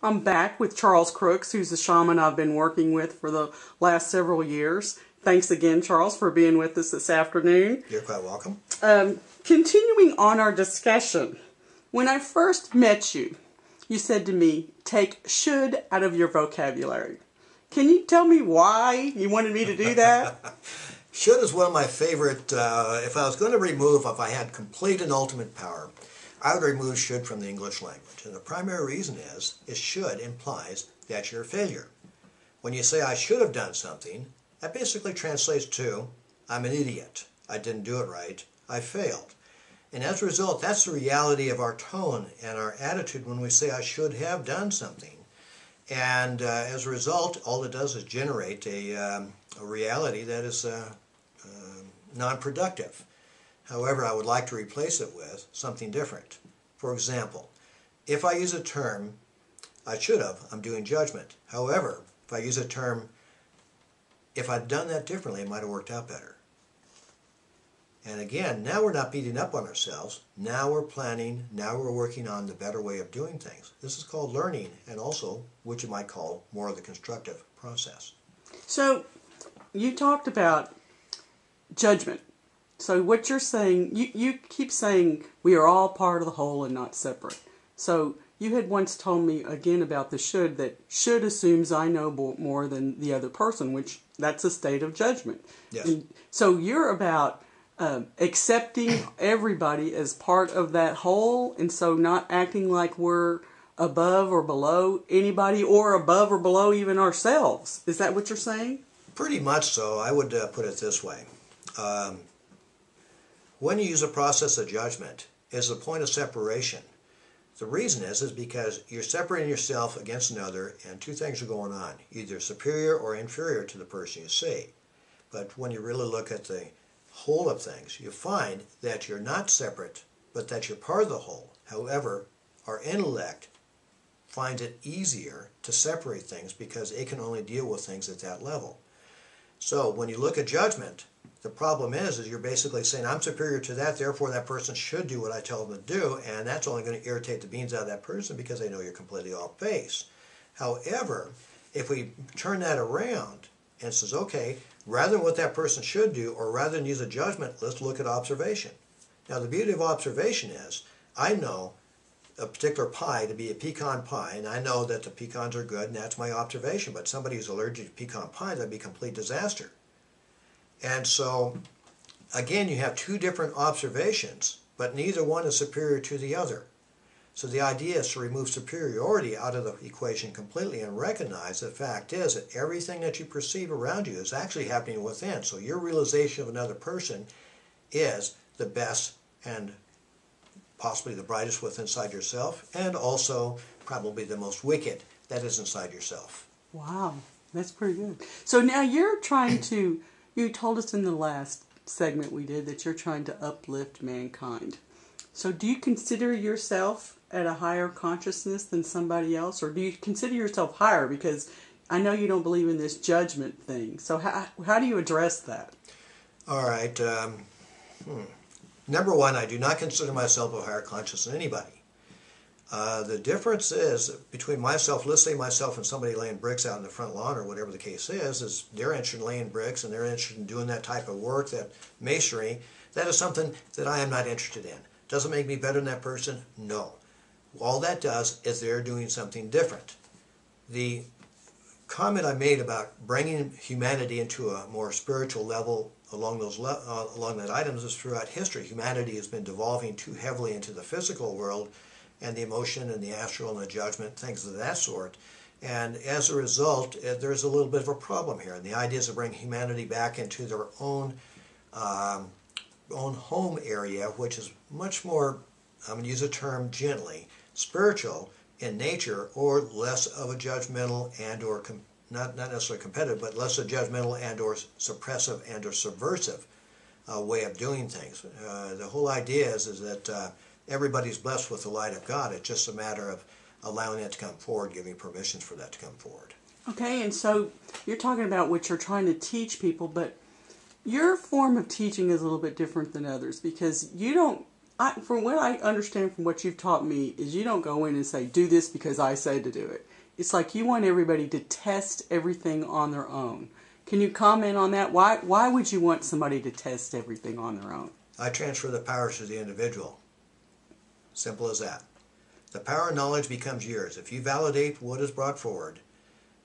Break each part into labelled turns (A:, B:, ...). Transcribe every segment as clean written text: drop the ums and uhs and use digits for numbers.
A: I'm back with Charles Crooks, who's the shaman I've been working with for the last several years. Thanks again, Charles, for being with us this afternoon.
B: You're quite welcome.
A: Continuing on our discussion, when I first met you, you said to me, take should out of your vocabulary. Can you tell me why you wanted me to do that?
B: Should is one of my favorite, if I was going to remove, if I had complete and ultimate power, I would remove should from the English language. And the primary reason is should implies that you're a failure. When you say I should have done something, that basically translates to I'm an idiot. I didn't do it right. I failed. And as a result, that's the reality of our tone and our attitude when we say I should have done something. And as a result, all it does is generate a reality that is non-productive. However, I would like to replace it with something different. For example, if I use a term, I should have, I'm doing judgment. However, if I use a term, if I'd done that differently, it might have worked out better. And again, now we're not beating up on ourselves. Now we're planning, now we're working on the better way of doing things. This is called learning, and also what you might call more of the constructive process.
A: So, you talked about judgment. So what you're saying, you keep saying we are all part of the whole and not separate. So you had once told me again about the should, that should assumes I know more than the other person, which that's a state of judgment.
B: Yes.
A: And so you're about accepting everybody as part of that whole, and so not acting like we're above or below anybody, or above or below even ourselves. Is that what you're saying?
B: Pretty much so. I would put it this way. When you use a process of judgment, it's a point of separation. The reason is because you're separating yourself against another, and two things are going on, either superior or inferior to the person you see. But when you really look at the whole of things, you find that you're not separate, but that you're part of the whole. However, our intellect finds it easier to separate things because it can only deal with things at that level. So when you look at judgment, the problem is you're basically saying I'm superior to that, therefore that person should do what I tell them to do, and that's only going to irritate the beans out of that person because they know you're completely off base. However, if we turn that around and says, okay, rather than what that person should do, or rather than use a judgment, let's look at observation. Now the beauty of observation is I know a particular pie to be a pecan pie, and I know that the pecans are good, and that's my observation, but somebody who's allergic to pecan pie, that'd be a complete disaster. And so, again, you have two different observations, but neither one is superior to the other. So the idea is to remove superiority out of the equation completely and recognize the fact is that everything that you perceive around you is actually happening within. So your realization of another person is the best and possibly the brightest within inside yourself, and also probably the most wicked that is inside yourself.
A: Wow, that's pretty good. So now you're trying to, you told us in the last segment we did that you're trying to uplift mankind. So do you consider yourself at a higher consciousness than somebody else, or do you consider yourself higher? Because I know you don't believe in this judgment thing. So how do you address that?
B: All right. Number one, I do not consider myself a higher conscious than anybody. The difference is between myself, let's say myself and somebody laying bricks out in the front lawn or whatever the case is they're interested in laying bricks and they're interested in doing that type of work, that masonry. That is something that I am not interested in. Doesn't make me better than that person? No. All that does is they're doing something different. The comment I made about bringing humanity into a more spiritual level along that items is throughout history. Humanity has been devolving too heavily into the physical world and the emotion and the astral and the judgment, things of that sort. And as a result, there's a little bit of a problem here. And the idea is to bring humanity back into their own home area, which is much more, I'm going to use a term gently, spiritual in nature, or less of a judgmental and or not necessarily competitive, but less a judgmental and or suppressive and or subversive way of doing things. The whole idea is that everybody's blessed with the light of God. It's just a matter of allowing it to come forward, giving permissions for that to come forward.
A: Okay, and so you're talking about what you're trying to teach people, but your form of teaching is a little bit different than others, because you don't, from what I understand from what you've taught me, is you don't go in and say, do this because I say to do it. it's like you want everybody to test everything on their own. Can you comment on that? Why would you want somebody to test everything on their own?
B: I transfer the powers to the individual. Simple as that. The power of knowledge becomes yours. If you validate what is brought forward,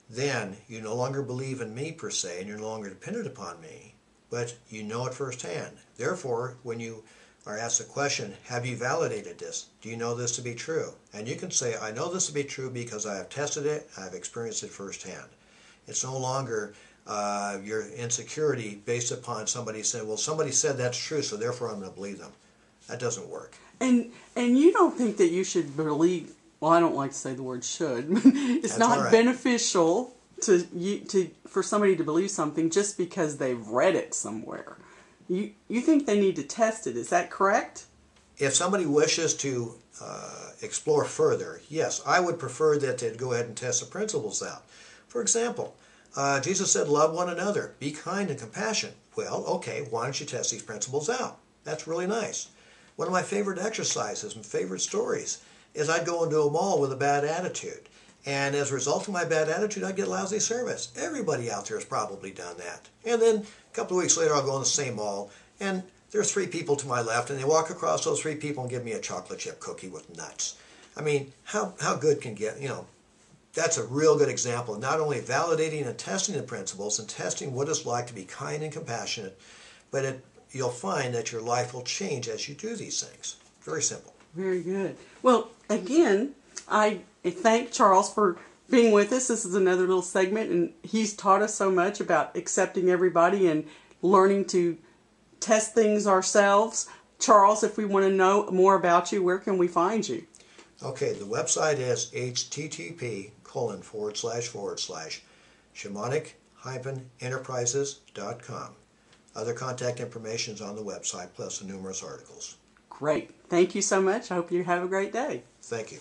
B: then you no longer believe in me per se, and you're no longer dependent upon me, but you know it firsthand. Therefore, when you are asked the question, have you validated this? Do you know this to be true? And you can say, I know this to be true because I have tested it, I've experienced it firsthand. It's no longer your insecurity based upon somebody saying, well, somebody said that's true, so therefore I'm going to believe them. That doesn't work.
A: And you don't think that you should believe, well, I don't like to say the word should. It's
B: That's
A: not
B: all right.
A: beneficial for somebody to believe something just because they've read it somewhere. You think they need to test it, is that correct?
B: If somebody wishes to explore further, yes, I would prefer that they'd go ahead and test the principles out. For example, Jesus said, love one another, be kind and compassionate. Well, okay, why don't you test these principles out? That's really nice. One of my favorite exercises and favorite stories is I'd go into a mall with a bad attitude. And as a result of my bad attitude, I'd get lousy service. Everybody out there has probably done that. And then a couple of weeks later, I'll go in the same mall, and there's 3 people to my left, and they walk across those 3 people and give me a chocolate chip cookie with nuts. I mean, how good can get, that's a real good example of not only validating and testing the principles and testing what it's like to be kind and compassionate, but you'll find that your life will change as you do these things. Very simple.
A: Very good. Well, again, I thank Charles for being with us. This is another little segment, and he's taught us so much about accepting everybody and learning to test things ourselves. Charles, if we want to know more about you, where can we find you?
B: Okay, the website is http://shamanic-enterprises.com. Other contact information is on the website, plus the numerous articles.
A: Great. Thank you so much. I hope you have a great day.
B: Thank you.